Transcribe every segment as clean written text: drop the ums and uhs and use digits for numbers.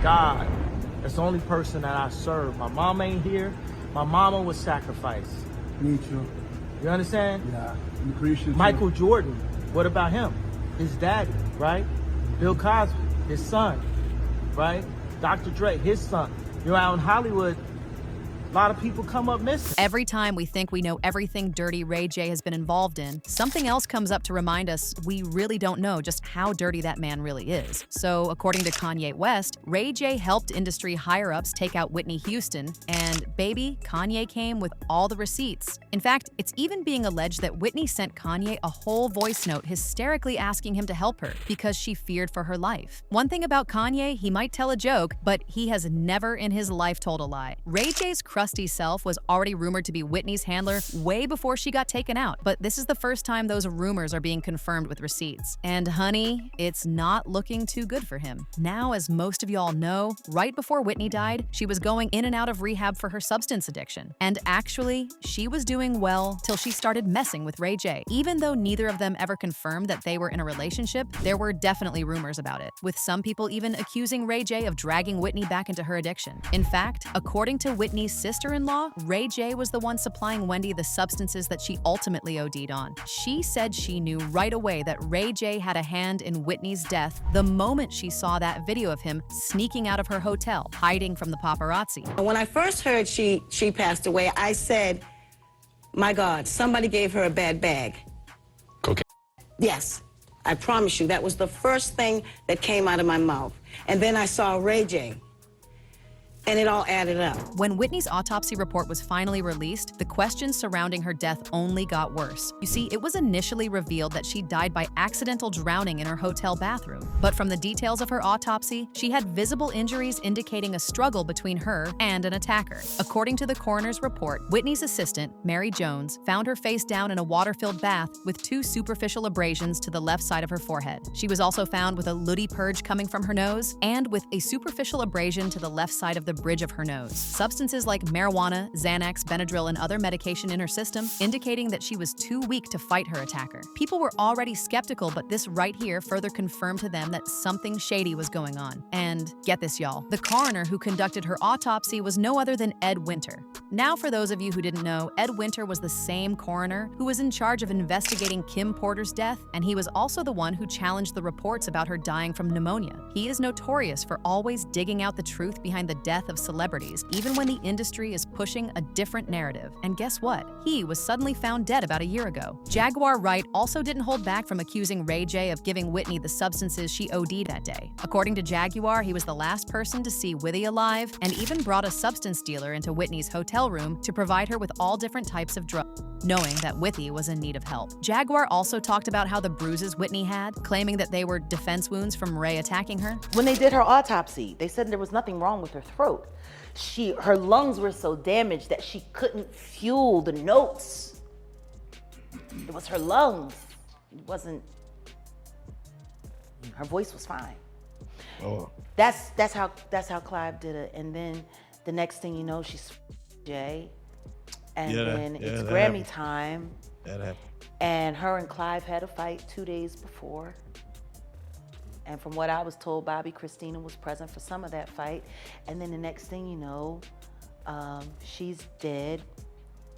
God. That's the only person that I serve. My mom ain't here. My mama was sacrificed. Me too. You understand? Yeah, I'm Christian. Michael Jordan, what about him? His daddy, right? Bill Cosby, his son, right? Dr. Dre, his son. You know, out in Hollywood, a lot of people come up missing. Every time we think we know everything dirty Ray J has been involved in, something else comes up to remind us we really don't know just how dirty that man really is. So, according to Kanye West, Ray J helped industry higher-ups take out Whitney Houston, and baby, Kanye came with all the receipts. In fact, it's even being alleged that Whitney sent Kanye a whole voice note hysterically asking him to help her because she feared for her life. One thing about Kanye, he might tell a joke, but he has never in his life told a lie. Ray J's crusty self was already rumored to be Whitney's handler way before she got taken out, but this is the first time those rumors are being confirmed with receipts. And honey, it's not looking too good for him. Now, as most of y'all know, right before Whitney died, she was going in and out of rehab for her substance addiction. And actually, she was doing well till she started messing with Ray J. Even though neither of them ever confirmed that they were in a relationship, there were definitely rumors about it, with some people even accusing Ray J of dragging Whitney back into her addiction. In fact, according to Whitney's sister-in-law, Ray J was the one supplying Wendy the substances that she ultimately OD'd on. She said she knew right away that Ray J had a hand in Whitney's death the moment she saw that video of him sneaking out of her hotel, hiding from the paparazzi. When I first heard she passed away, I said, my God, somebody gave her a bad bag. Cocaine? Yes, I promise you, that was the first thing that came out of my mouth. And then I saw Ray J, and it all added up. When Whitney's autopsy report was finally released, the questions surrounding her death only got worse. You see, it was initially revealed that she died by accidental drowning in her hotel bathroom. But from the details of her autopsy, she had visible injuries indicating a struggle between her and an attacker. According to the coroner's report, Whitney's assistant, Mary Jones, found her face down in a water-filled bath with 2 superficial abrasions to the left side of her forehead. She was also found with a looty purge coming from her nose and with a superficial abrasion to the left side of the bridge of her nose. Substances like marijuana, Xanax, Benadryl, and other medication in her system, indicating that she was too weak to fight her attacker. People were already skeptical, but this right here further confirmed to them that something shady was going on. And get this, y'all, the coroner who conducted her autopsy was no other than Ed Winter. Now, for those of you who didn't know, Ed Winter was the same coroner who was in charge of investigating Kim Porter's death, and he was also the one who challenged the reports about her dying from pneumonia. He is notorious for always digging out the truth behind the death of celebrities, even when the industry is pushing a different narrative. And guess what? He was suddenly found dead about a year ago. Jaguar Wright also didn't hold back from accusing Ray J of giving Whitney the substances she OD'd that day. According to Jaguar, he was the last person to see Whitney alive and even brought a substance dealer into Whitney's hotel room to provide her with all different types of drugs, knowing that Whitney was in need of help. Jaguar also talked about how the bruises Whitney had, claiming that they were defense wounds from Ray attacking her. When they did her autopsy, they said there was nothing wrong with her throat. Her lungs were so damaged that she couldn't fuel the notes. It was her lungs. It wasn't, her voice was fine. Oh. That's how Clive did it. And then the next thing you know, she's Jay. And then it's Grammy time. That happened. And her and Clive had a fight 2 days before. And from what I was told, Bobby Christina was present for some of that fight. And then the next thing you know, she's dead.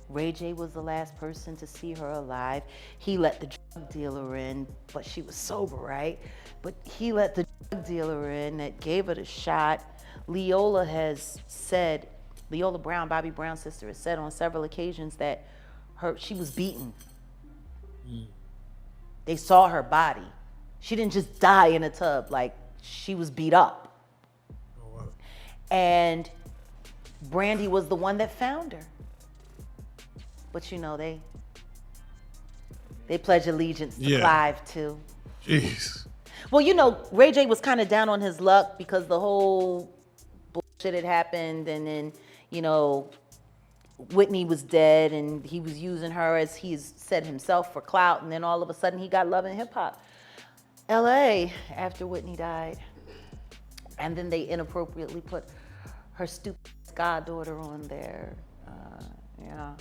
Ray J was the last person to see her alive. He let the drug dealer in, but she was sober, right? But he let the drug dealer in that gave her the shot. Leola has said, Leola Brown, Bobby Brown's sister, has said on several occasions that she was beaten. They saw her body. She didn't just die in a tub, like she was beat up. Oh, wow. And Brandy was the one that found her. But you know, they pledge allegiance to Clive too. Jeez. Well, you know, Ray J was kind of down on his luck because the whole bullshit had happened, and then, you know, Whitney was dead and he was using her, as he's said himself, for clout, and then all of a sudden he got Love and Hip Hop LA after Whitney died. And then they inappropriately put her stupid goddaughter on there. Yeah.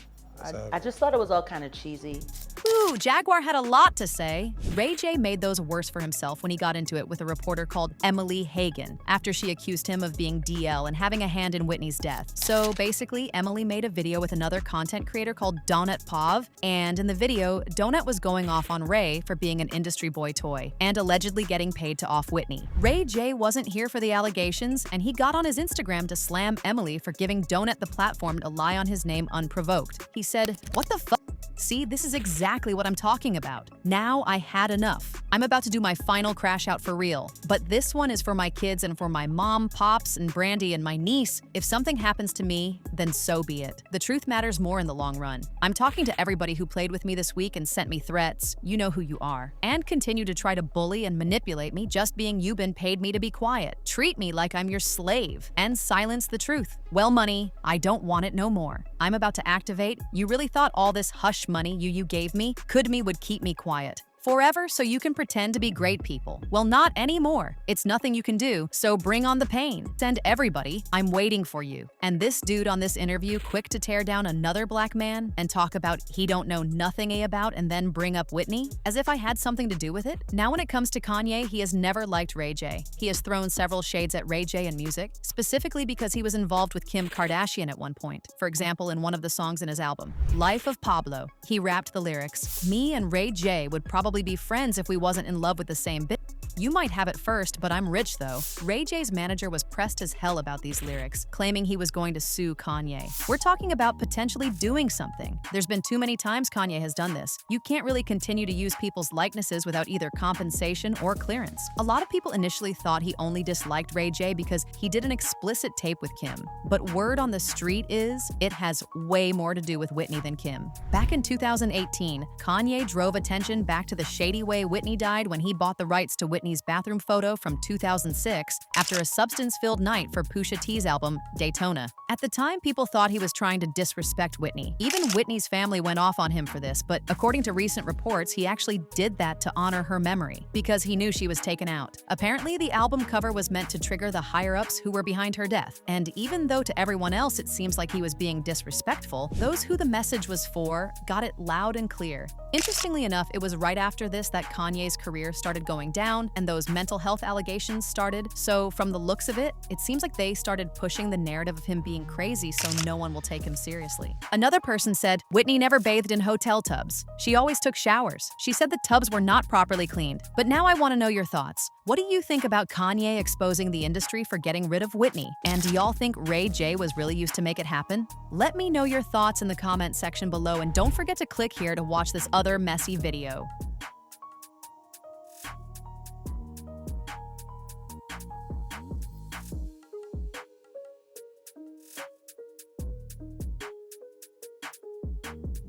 I just thought it was all kind of cheesy. Whew. Ooh, Jaguar had a lot to say. Ray J made those worse for himself when he got into it with a reporter called Emily Hagan after she accused him of being DL and having a hand in Whitney's death. So basically, Emily made a video with another content creator called Donut Pav, and in the video, Donut was going off on Ray for being an industry boy toy and allegedly getting paid to off Whitney. Ray J wasn't here for the allegations, and he got on his Instagram to slam Emily for giving Donut the platform to lie on his name unprovoked. He said, "What the fuck? See, this is exactly what I'm talking about. Now I had enough. I'm about to do my final crash out for real. But this one is for my kids and for my mom, pops, and Brandy and my niece. If something happens to me, then so be it. The truth matters more in the long run. I'm talking to everybody who played with me this week and sent me threats. You know who you are. And continue to try to bully and manipulate me just being you been paid me to be quiet. Treat me like I'm your slave and silence the truth. Well, money, I don't want it no more. I'm about to activate. You really thought all this hush money you gave me would keep me quiet forever so you can pretend to be great people? Well, not anymore. It's nothing you can do, so bring on the pain. Send everybody, I'm waiting for you." And this dude on this interview quick to tear down another black man and talk about he don't know nothing about and then bring up Whitney, as if I had something to do with it. Now when it comes to Kanye, he has never liked Ray J. He has thrown several shades at Ray J in music, specifically because he was involved with Kim Kardashian at one point. For example, in one of the songs in his album, Life of Pablo, he rapped the lyrics, "Me and Ray J would probably be friends if we wasn't in love with the same bitch. You might have it first, but I'm rich though." Ray J's manager was pressed as hell about these lyrics, claiming he was going to sue Kanye. We're talking about potentially doing something. There's been too many times Kanye has done this. You can't really continue to use people's likenesses without either compensation or clearance. A lot of people initially thought he only disliked Ray J because he did an explicit tape with Kim. But word on the street is, it has way more to do with Whitney than Kim. Back in 2018, Kanye drove attention back to the shady way Whitney died when he bought the rights to Whitney's bathroom photo from 2006 after a substance-filled night for Pusha T's album, Daytona. At the time, people thought he was trying to disrespect Whitney. Even Whitney's family went off on him for this, but according to recent reports, he actually did that to honor her memory because he knew she was taken out. Apparently, the album cover was meant to trigger the higher-ups who were behind her death. And even though to everyone else it seems like he was being disrespectful, those who the message was for got it loud and clear. Interestingly enough, it was right after this that Kanye's career started going down and those mental health allegations started. So from the looks of it, it seems like they started pushing the narrative of him being crazy so no one will take him seriously. Another person said, "Whitney never bathed in hotel tubs. She always took showers. She said the tubs were not properly cleaned." But now I want to know your thoughts. What do you think about Kanye exposing the industry for getting rid of Whitney? And do y'all think Ray J was really used to make it happen? Let me know your thoughts in the comment section below, and don't forget to click here to watch this other messy video.